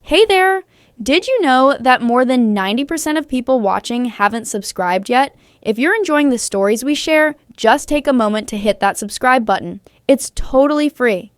Hey there! Did you know that more than 90% of people watching haven't subscribed yet? If you're enjoying the stories we share, just take a moment to hit that subscribe button. It's totally free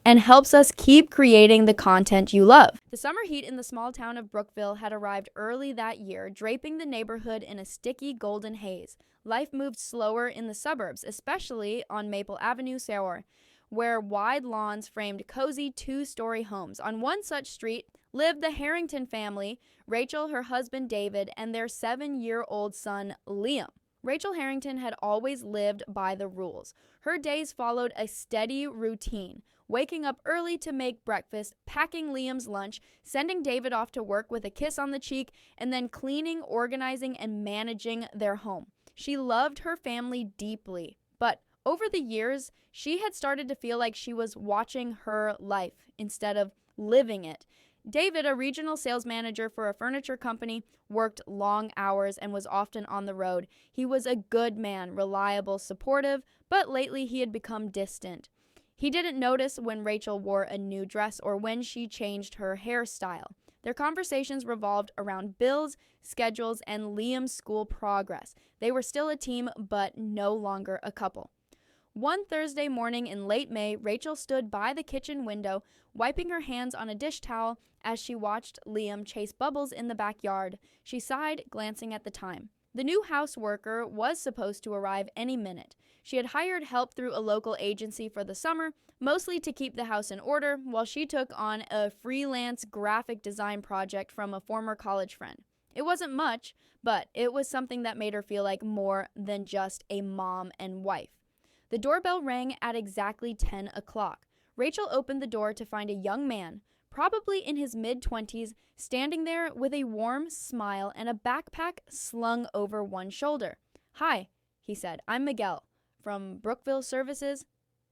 and helps us keep creating the content you love. The summer heat in the small town of Brookville had arrived early that year, draping the neighborhood in a sticky golden haze. Life moved slower in the suburbs, especially on Maple Avenue, Saor, where wide lawns framed cozy two-story homes. On one such street lived the Harrington family, Rachel, her husband David, and their 7-year-old son Liam. Rachel Harrington had always lived by the rules. Her days followed a steady routine, waking up early to make breakfast, packing Liam's lunch, sending David off to work with a kiss on the cheek, and then cleaning, organizing, and managing their home. She loved her family deeply, but over the years, she had started to feel like she was watching her life instead of living it. David, a regional sales manager for a furniture company, worked long hours and was often on the road. He was a good man, reliable, supportive, but lately he had become distant. He didn't notice when Rachel wore a new dress or when she changed her hairstyle. Their conversations revolved around bills, schedules, and Liam's school progress. They were still a team, but no longer a couple. One Thursday morning in late May, Rachel stood by the kitchen window, wiping her hands on a dish towel as she watched Liam chase bubbles in the backyard. She sighed, glancing at the time. The new house worker was supposed to arrive any minute. She had hired help through a local agency for the summer, mostly to keep the house in order, while she took on a freelance graphic design project from a former college friend. It wasn't much, but it was something that made her feel like more than just a mom and wife. The doorbell rang at exactly 10 o'clock. Rachel opened the door to find a young man, probably in his mid-20s, standing there with a warm smile and a backpack slung over one shoulder. "Hi," he said. "I'm Miguel. From Brookville Services?"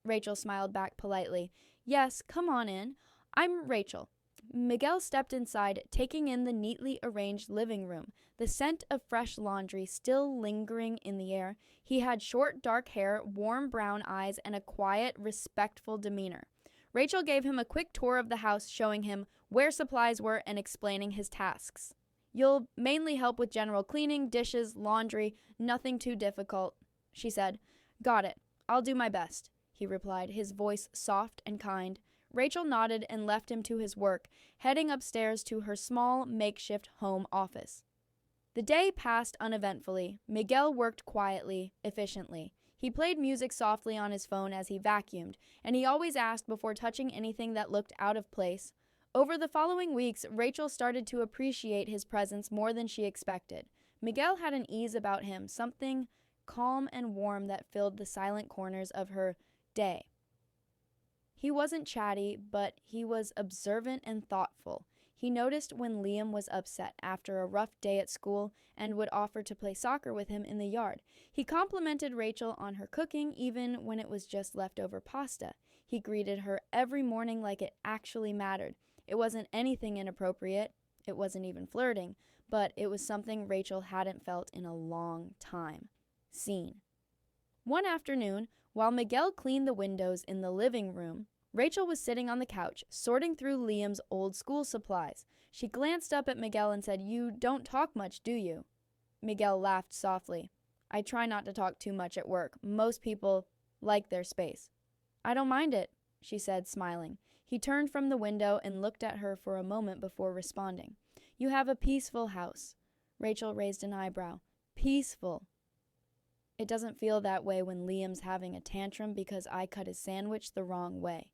Rachel smiled back politely. "Yes, come on in. I'm Rachel." Miguel stepped inside, taking in the neatly arranged living room, the scent of fresh laundry still lingering in the air. He had short, dark hair, warm brown eyes, and a quiet, respectful demeanor. Rachel gave him a quick tour of the house, showing him where supplies were and explaining his tasks. "You'll mainly help with general cleaning, dishes, laundry, nothing too difficult," she said. "Got it. I'll do my best," he replied, his voice soft and kind. Rachel nodded and left him to his work, heading upstairs to her small, makeshift home office. The day passed uneventfully. Miguel worked quietly, efficiently. He played music softly on his phone as he vacuumed, and he always asked before touching anything that looked out of place. Over the following weeks, Rachel started to appreciate his presence more than she expected. Miguel had an ease about him, something calm and warm that filled the silent corners of her day. He wasn't chatty, but he was observant and thoughtful. He noticed when Liam was upset after a rough day at school and would offer to play soccer with him in the yard. He complimented Rachel on her cooking even when it was just leftover pasta. He greeted her every morning like it actually mattered. It wasn't anything inappropriate. It wasn't even flirting, but it was something Rachel hadn't felt in a long time. Seen. One afternoon, while Miguel cleaned the windows in the living room, Rachel was sitting on the couch, sorting through Liam's old school supplies. She glanced up at Miguel and said, "You don't talk much, do you?" Miguel laughed softly. "I try not to talk too much at work. Most people like their space." "I don't mind it," she said, smiling. He turned from the window and looked at her for a moment before responding. "You have a peaceful house." Rachel raised an eyebrow. "Peaceful." "It doesn't feel that way when Liam's having a tantrum because I cut his sandwich the wrong way."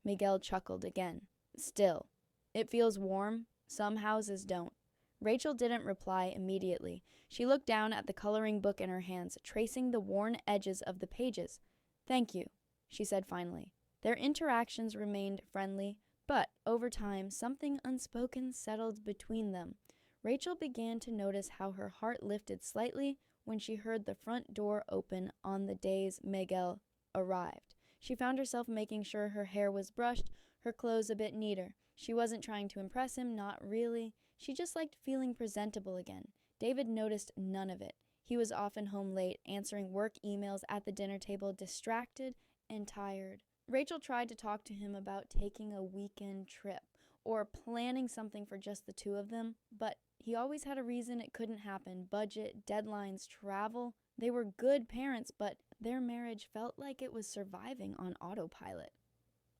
Miguel chuckled again. "Still, it feels warm. Some houses don't." Rachel didn't reply immediately. She looked down at the coloring book in her hands, tracing the worn edges of the pages. "Thank you," she said finally. Their interactions remained friendly, but over time, something unspoken settled between them. Rachel began to notice how her heart lifted slightly when she heard the front door open on the days Miguel arrived. She found herself making sure her hair was brushed, her clothes a bit neater. She wasn't trying to impress him, not really. She just liked feeling presentable again. David noticed none of it. He was often home late, answering work emails at the dinner table, distracted and tired. Rachel tried to talk to him about taking a weekend trip or planning something for just the two of them, but he always had a reason it couldn't happen. Budget, deadlines, travel. They were good parents, but their marriage felt like it was surviving on autopilot.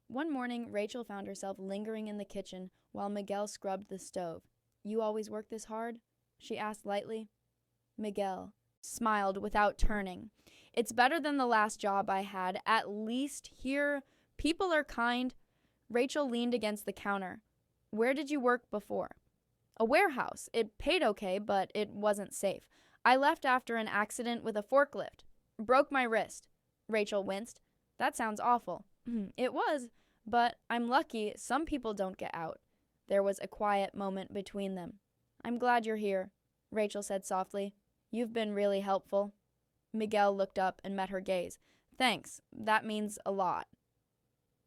One morning, Rachel found herself lingering in the kitchen while Miguel scrubbed the stove. "You always work this hard?" she asked lightly. Miguel smiled without turning. "It's better than the last job I had. At least here, people are kind." Rachel leaned against the counter. "Where did you work before?" "A warehouse. It paid okay, but it wasn't safe. I left after an accident with a forklift. Broke my wrist." Rachel winced. "That sounds awful." "It was, but I'm lucky some people don't get out." There was a quiet moment between them. "I'm glad you're here," Rachel said softly. "You've been really helpful." Miguel looked up and met her gaze. "Thanks. That means a lot."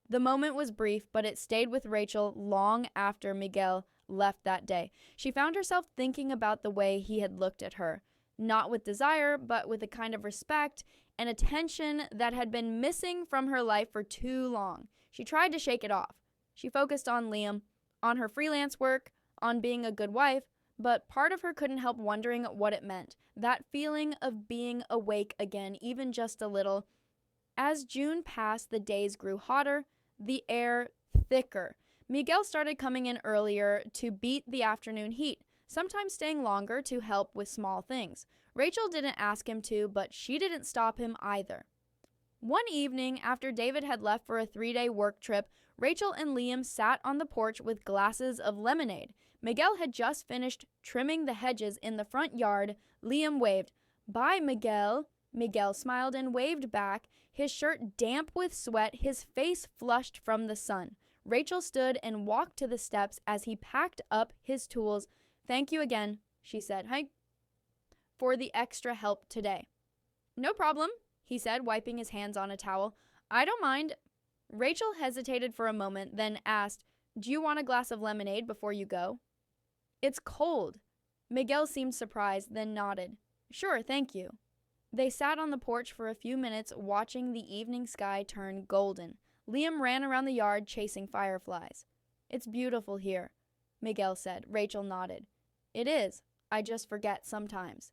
The moment was brief, but it stayed with Rachel long after Miguel left that day. She found herself thinking about the way he had looked at her, not with desire, but with a kind of respect and attention that had been missing from her life for too long. She tried to shake it off. She focused on Liam, on her freelance work, on being a good wife, but part of her couldn't help wondering what it meant, that feeling of being awake again, even just a little. As June passed, the days grew hotter, the air thicker. Miguel started coming in earlier to beat the afternoon heat, sometimes staying longer to help with small things. Rachel didn't ask him to, but she didn't stop him either. One evening, after David had left for a 3-day work trip, Rachel and Liam sat on the porch with glasses of lemonade. Miguel had just finished trimming the hedges in the front yard. Liam waved. "Bye, Miguel." Miguel smiled and waved back, his shirt damp with sweat, his face flushed from the sun. Rachel stood and walked to the steps as he packed up his tools. "Thank you again," she said. "Hi, for the extra help today." "No problem," he said, wiping his hands on a towel. "I don't mind." Rachel hesitated for a moment, then asked, "Do you want a glass of lemonade before you go?" "It's cold." Miguel seemed surprised, then nodded. "Sure, thank you." They sat on the porch for a few minutes, watching the evening sky turn golden. Liam ran around the yard chasing fireflies. "It's beautiful here," Miguel said. Rachel nodded. "It is. I just forget sometimes."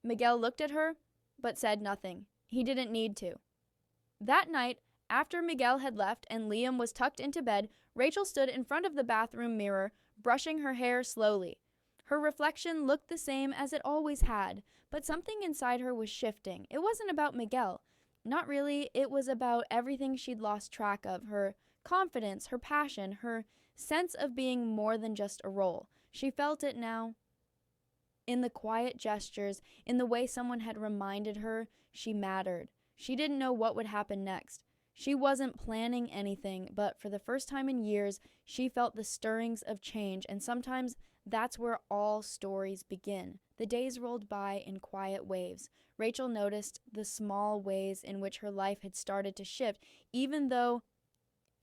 Miguel looked at her, but said nothing. He didn't need to. That night, after Miguel had left and Liam was tucked into bed, Rachel stood in front of the bathroom mirror, brushing her hair slowly. Her reflection looked the same as it always had, but something inside her was shifting. It wasn't about Miguel. Not really. It was about everything she'd lost track of, her confidence, her passion, her sense of being more than just a role. She felt it now. In the quiet gestures, in the way someone had reminded her she mattered. She didn't know what would happen next. She wasn't planning anything, but for the first time in years, she felt the stirrings of change, and sometimes that's where all stories begin. The days rolled by in quiet waves. Rachel noticed the small ways in which her life had started to shift, even though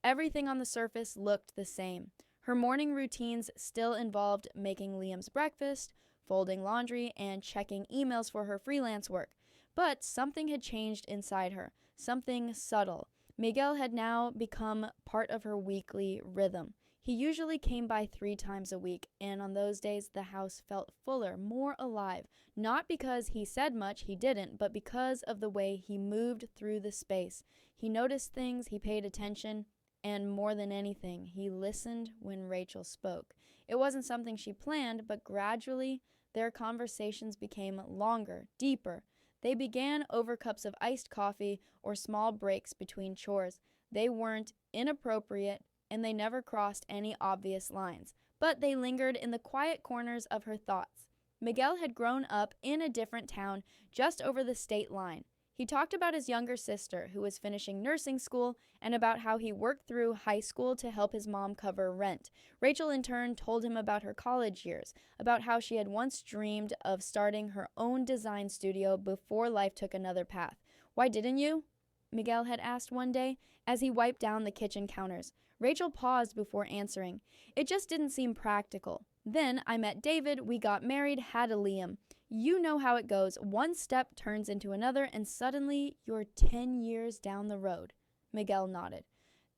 everything on the surface looked the same. Her morning routines still involved making Liam's breakfast, folding laundry, and checking emails for her freelance work. But something had changed inside her, something subtle. Miguel had now become part of her weekly rhythm. He usually came by 3 times a week, and on those days the house felt fuller, more alive. Not because he said much, he didn't, but because of the way he moved through the space. He noticed things, he paid attention, and more than anything, he listened when Rachel spoke. It wasn't something she planned, but gradually their conversations became longer, deeper. They began over cups of iced coffee or small breaks between chores. They weren't inappropriate, and they never crossed any obvious lines, but they lingered in the quiet corners of her thoughts. Miguel had grown up in a different town just over the state line. He talked about his younger sister, who was finishing nursing school, and about how he worked through high school to help his mom cover rent. Rachel, in turn, told him about her college years, about how she had once dreamed of starting her own design studio before life took another path. "Why didn't you?" Miguel had asked one day, as he wiped down the kitchen counters. Rachel paused before answering. "It just didn't seem practical. Then I met David, we got married, had a Liam. You know how it goes. One step turns into another, and suddenly you're 10 years down the road." Miguel nodded.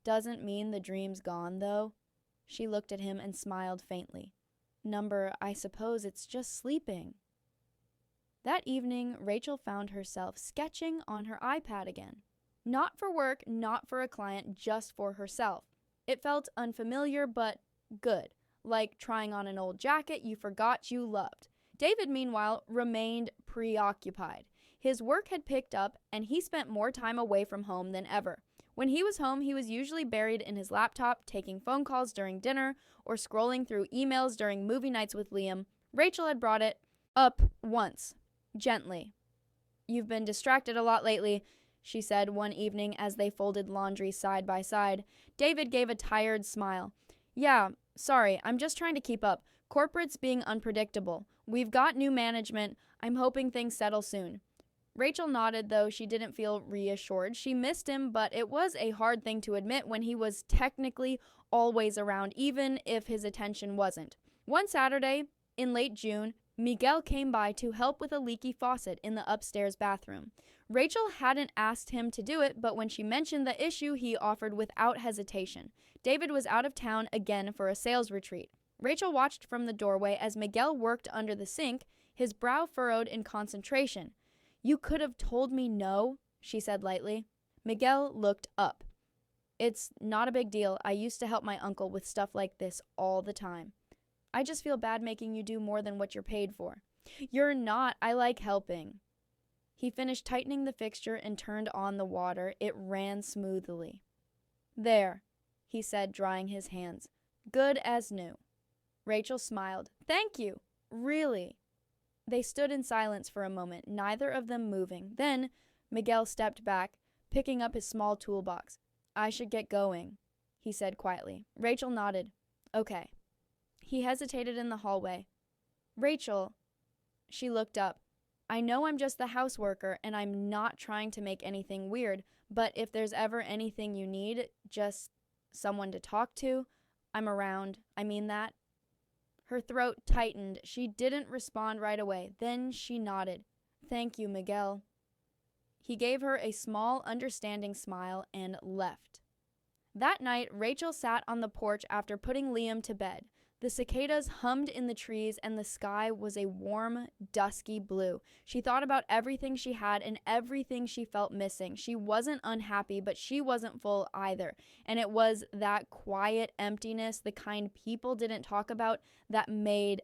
"Doesn't mean the dream's gone, though." She looked at him and smiled faintly. Number, I suppose it's just sleeping. That evening, Rachel found herself sketching on her iPad again. Not for work, not for a client, just for herself. It felt unfamiliar, but good, like trying on an old jacket you forgot you loved. David, meanwhile, remained preoccupied. His work had picked up, and he spent more time away from home than ever. When he was home, he was usually buried in his laptop, taking phone calls during dinner, or scrolling through emails during movie nights with Liam. Rachel had brought it up once, gently. "You've been distracted a lot lately," she said one evening as they folded laundry side by side. David gave a tired smile. "Yeah, sorry, I'm just trying to keep up. Corporate's being unpredictable. We've got new management. I'm hoping things settle soon." Rachel nodded, though she didn't feel reassured. She missed him, but it was a hard thing to admit when he was technically always around, even if his attention wasn't. One Saturday, in late June, Miguel came by to help with a leaky faucet in the upstairs bathroom. Rachel hadn't asked him to do it, but when she mentioned the issue, he offered without hesitation. David was out of town again for a sales retreat. Rachel watched from the doorway as Miguel worked under the sink, his brow furrowed in concentration. "You could have told me no," she said lightly. Miguel looked up. "It's not a big deal. I used to help my uncle with stuff like this all the time. I just feel bad making you do more than what you're paid for." "You're not. I like helping." He finished tightening the fixture and turned on the water. It ran smoothly. "There," he said, drying his hands. "Good as new." Rachel smiled. "Thank you. Really." They stood in silence for a moment, neither of them moving. Then Miguel stepped back, picking up his small toolbox. "I should get going," he said quietly. Rachel nodded. "Okay." He hesitated in the hallway. "Rachel," she looked up. "I know I'm just the houseworker, and I'm not trying to make anything weird, but if there's ever anything you need, just someone to talk to, I'm around. I mean that." Her throat tightened. She didn't respond right away. Then she nodded. "Thank you, Miguel." He gave her a small, understanding smile and left. That night, Rachel sat on the porch after putting Liam to bed. The cicadas hummed in the trees and the sky was a warm, dusky blue. She thought about everything she had and everything she felt missing. She wasn't unhappy, but she wasn't full either. And it was that quiet emptiness, the kind people didn't talk about, that made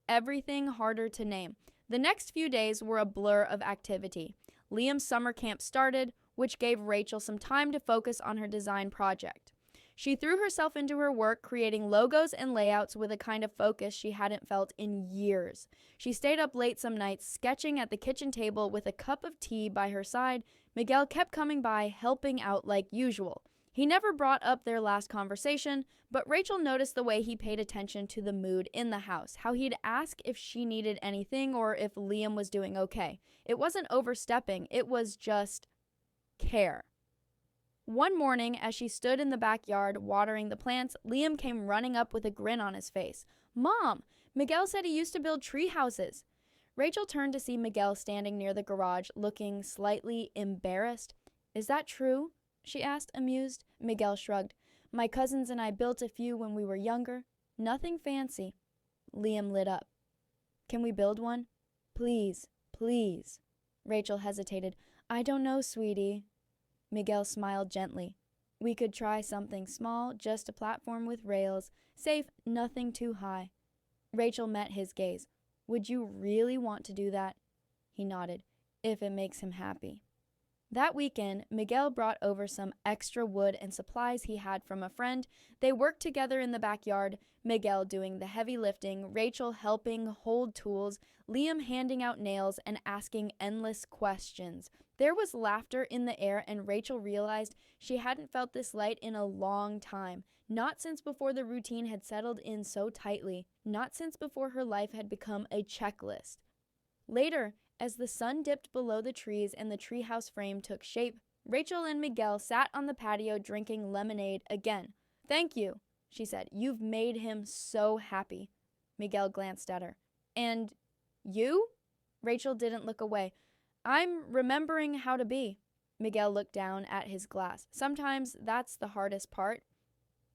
everything harder to name. The next few days were a blur of activity. Liam's summer camp started, which gave Rachel some time to focus on her design project. She threw herself into her work, creating logos and layouts with a kind of focus she hadn't felt in years. She stayed up late some nights, sketching at the kitchen table with a cup of tea by her side. Miguel kept coming by, helping out like usual. He never brought up their last conversation, but Rachel noticed the way he paid attention to the mood in the house, how he'd ask if she needed anything or if Liam was doing okay. It wasn't overstepping, it was just care. One morning, as she stood in the backyard watering the plants, Liam came running up with a grin on his face. "Mom, Miguel said he used to build tree houses." Rachel turned to see Miguel standing near the garage, looking slightly embarrassed. "Is that true?" she asked, amused. Miguel shrugged. "My cousins and I built a few when we were younger. Nothing fancy." Liam lit up. "Can we build one?" "Please, please." Rachel hesitated. "I don't know, sweetie." Miguel smiled gently. "We could try something small, just a platform with rails. Safe, nothing too high." Rachel met his gaze. "Would you really want to do that?" He nodded. "If it makes him happy." That weekend, Miguel brought over some extra wood and supplies he had from a friend. They worked together in the backyard, Miguel doing the heavy lifting, Rachel helping hold tools, Liam handing out nails and asking endless questions. There was laughter in the air, and Rachel realized she hadn't felt this light in a long time, not since before the routine had settled in so tightly, not since before her life had become a checklist. Later, as the sun dipped below the trees and the treehouse frame took shape, Rachel and Miguel sat on the patio drinking lemonade again. "Thank you," she said. "You've made him so happy." Miguel glanced at her. "And you?" Rachel didn't look away. "I'm remembering how to be." Miguel looked down at his glass. "Sometimes that's the hardest part."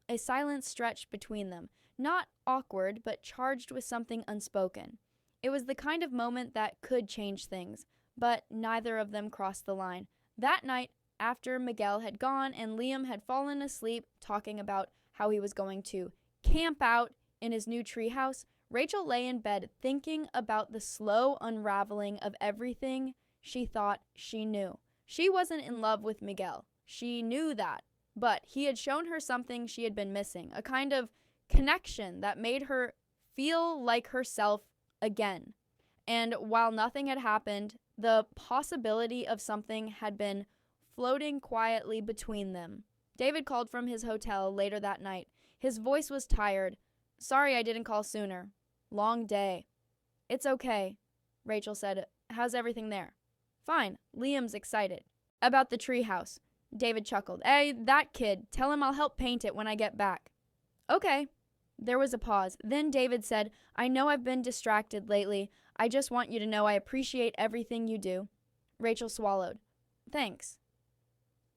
A silence stretched between them, not awkward, but charged with something unspoken. It was the kind of moment that could change things, but neither of them crossed the line. That night, after Miguel had gone and Liam had fallen asleep talking about how he was going to camp out in his new treehouse, Rachel lay in bed thinking about the slow unraveling of everything she thought she knew. She wasn't in love with Miguel. She knew that. But he had shown her something she had been missing, a kind of connection that made her feel like herself again. And while nothing had happened, the possibility of something had been floating quietly between them. David called from his hotel later that night. His voice was tired. "Sorry I didn't call sooner. Long day." "It's okay," Rachel said. "How's everything there?" "Fine." Liam's excited. "About the treehouse." David chuckled. "Hey, that kid. Tell him I'll help paint it when I get back." "Okay." There was a pause. Then David said, "I know I've been distracted lately. I just want you to know I appreciate everything you do." Rachel swallowed. "Thanks."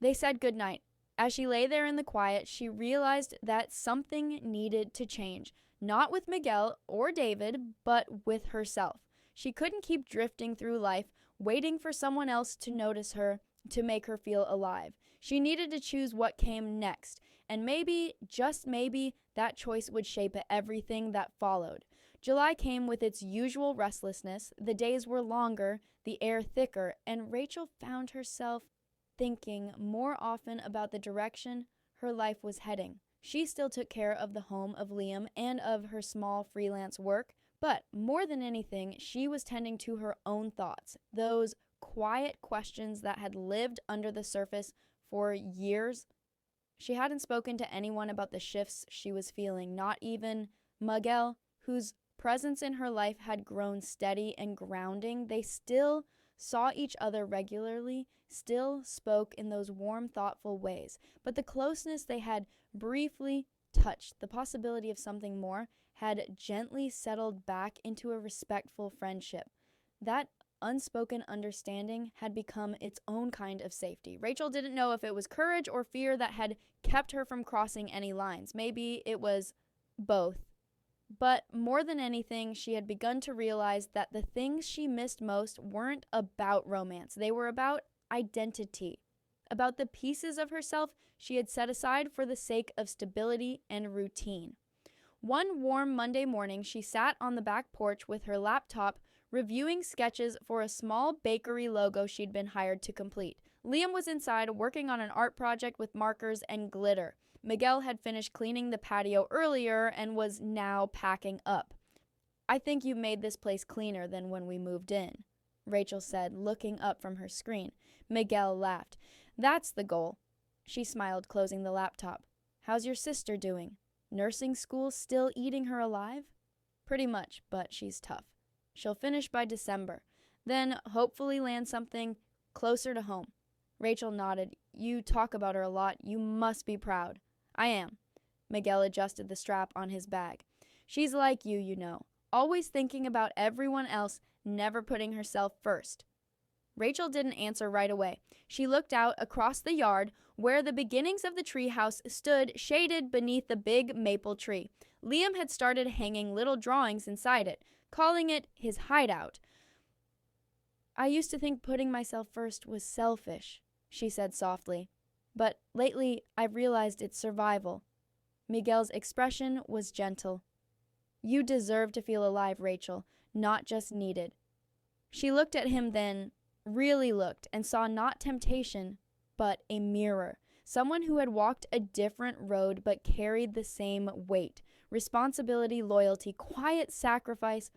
They said goodnight. As she lay there in the quiet, she realized that something needed to change. Not with Miguel or David, but with herself. She couldn't keep drifting through life, waiting for someone else to notice her, to make her feel alive. She needed to choose what came next, and maybe, just maybe, that choice would shape everything that followed. July came with its usual restlessness. The days were longer, the air thicker, and Rachel found herself thinking more often about the direction her life was heading. She still took care of the home of Liam and of her small freelance work, but more than anything, she was tending to her own thoughts, those quiet questions that had lived under the surface for years. She hadn't spoken to anyone about the shifts she was feeling, not even Miguel, whose presence in her life had grown steady and grounding. They still saw each other regularly, still spoke in those warm, thoughtful ways. But the closeness they had briefly touched, the possibility of something more, had gently settled back into a respectful friendship. That unspoken understanding had become its own kind of safety. Rachel didn't know if it was courage or fear that had kept her from crossing any lines. Maybe it was both. But more than anything, she had begun to realize that the things she missed most weren't about romance. They were about identity, about the pieces of herself she had set aside for the sake of stability and routine. One warm Monday morning, she sat on the back porch with her laptop, reviewing sketches for a small bakery logo she'd been hired to complete. Liam was inside working on an art project with markers and glitter. Miguel had finished cleaning the patio earlier and was now packing up. "I think you made this place cleaner than when we moved in," Rachel said, looking up from her screen. Miguel laughed. "That's the goal." She smiled, closing the laptop. "How's your sister doing? Nursing school still eating her alive?" "Pretty much, but she's tough. She'll finish by December, then hopefully land something closer to home." Rachel nodded. "You talk about her a lot. You must be proud." "I am." Miguel adjusted the strap on his bag. "She's like you, you know, always thinking about everyone else, never putting herself first." Rachel didn't answer right away. She looked out across the yard where the beginnings of the treehouse stood shaded beneath the big maple tree. Liam had started hanging little drawings inside it, calling it his hideout. "I used to think putting myself first was selfish," she said softly. "But lately I've realized it's survival." Miguel's expression was gentle. "You deserve to feel alive, Rachel, not just needed." She looked at him then, really looked, and saw not temptation, but a mirror. Someone who had walked a different road but carried the same weight. Responsibility, loyalty, quiet sacrifice.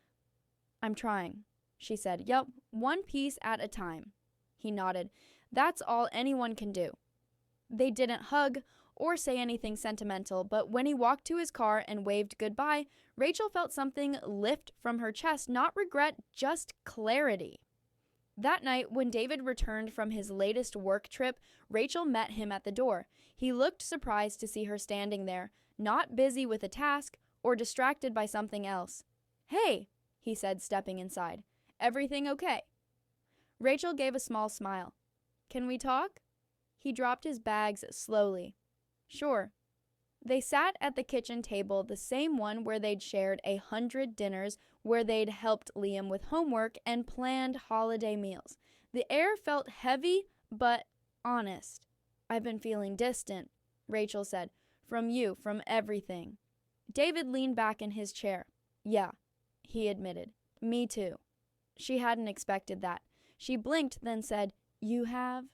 "I'm trying," she said. "Yup, one piece at a time." He nodded. "That's all anyone can do." They didn't hug or say anything sentimental, but when he walked to his car and waved goodbye, Rachel felt something lift from her chest, not regret, just clarity. That night, when David returned from his latest work trip, Rachel met him at the door. He looked surprised to see her standing there, not busy with a task or distracted by something else. "Hey," he said, stepping inside. "Everything okay?" Rachel gave a small smile. "Can we talk?" He dropped his bags slowly. "Sure." They sat at the kitchen table, the same one where they'd shared 100 dinners, where they'd helped Liam with homework and planned holiday meals. The air felt heavy, but honest. "I've been feeling distant," Rachel said. "From you, from everything." David leaned back in his chair. "Yeah," he admitted. "Me too." She hadn't expected that. She blinked, then said, "You have?"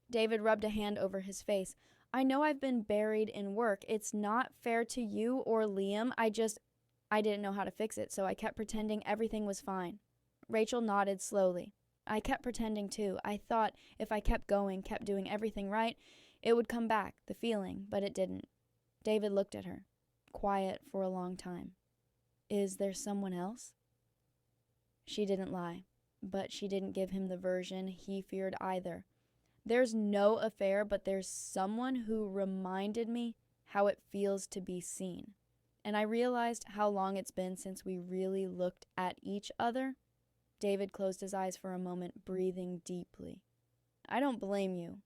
David rubbed a hand over his face. "I know I've been buried in work. It's not fair to you or Liam. I didn't know how to fix it, so I kept pretending everything was fine." Rachel nodded slowly. "I kept pretending too. I thought if I kept going, kept doing everything right, it would come back, the feeling, but it didn't." David looked at her, quiet for a long time. "Is there someone else?" She didn't lie, but she didn't give him the version he feared either. "There's no affair, but there's someone who reminded me how it feels to be seen. And I realized how long it's been since we really looked at each other." David closed his eyes for a moment, breathing deeply. "I don't blame you.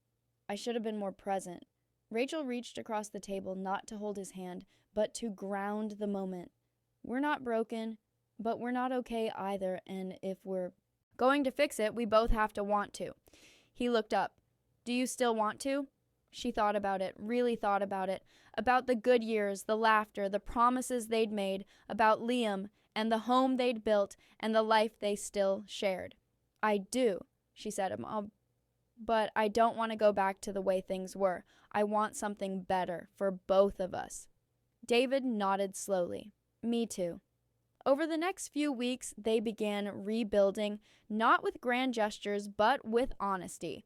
I should have been more present." Rachel reached across the table, not to hold his hand, but to ground the moment. "We're not broken, but we're not okay either, and if we're going to fix it, we both have to want to." He looked up. "Do you still want to?" She thought about it, really thought about the good years, the laughter, the promises they'd made, about Liam and the home they'd built and the life they still shared. "I do," she said, "but I don't want to go back to the way things were. I want something better for both of us." David nodded slowly. "Me too." Over the next few weeks, they began rebuilding, not with grand gestures, but with honesty.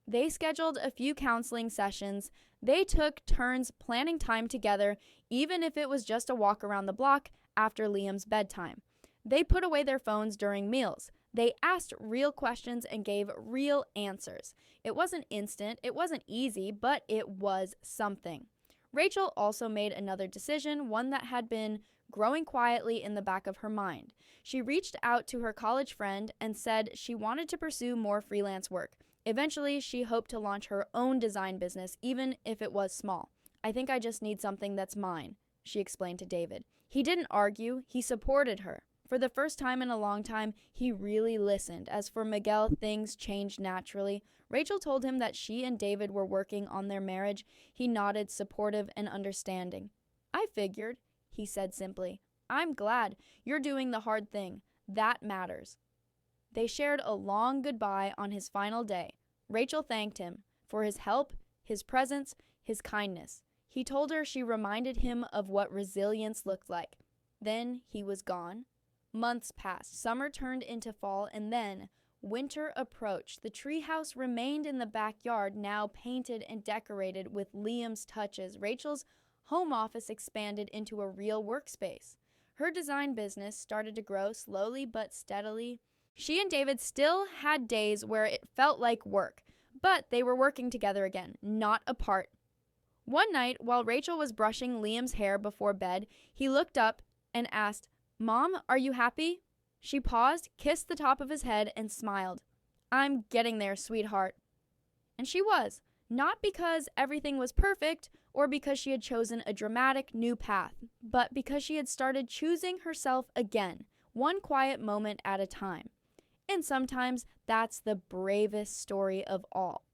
They scheduled a few counseling sessions. They took turns planning time together, even if it was just a walk around the block after Liam's bedtime. They put away their phones during meals. They asked real questions and gave real answers. It wasn't instant, it wasn't easy, but it was something. Rachel also made another decision, one that had been growing quietly in the back of her mind. She reached out to her college friend and said she wanted to pursue more freelance work. Eventually, she hoped to launch her own design business, even if it was small. "I think I just need something that's mine," she explained to David. He didn't argue, he supported her. For the first time in a long time, he really listened. As for Miguel, things changed naturally. Rachel told him that she and David were working on their marriage. He nodded, supportive and understanding. "I figured," he said simply. "I'm glad. You're doing the hard thing. That matters." They shared a long goodbye on his final day. Rachel thanked him for his help, his presence, his kindness. He told her she reminded him of what resilience looked like. Then he was gone. Months passed. Summer turned into fall, and then winter approached. The treehouse remained in the backyard, now painted and decorated with Liam's touches. Rachel's home office expanded into a real workspace. Her design business started to grow slowly but steadily. She and David still had days where it felt like work, but they were working together again, not apart. One night, while Rachel was brushing Liam's hair before bed, he looked up and asked, "Mom, are you happy?" She paused, kissed the top of his head, and smiled. "I'm getting there, sweetheart." And she was, not because everything was perfect or because she had chosen a dramatic new path, but because she had started choosing herself again, one quiet moment at a time. And sometimes that's the bravest story of all.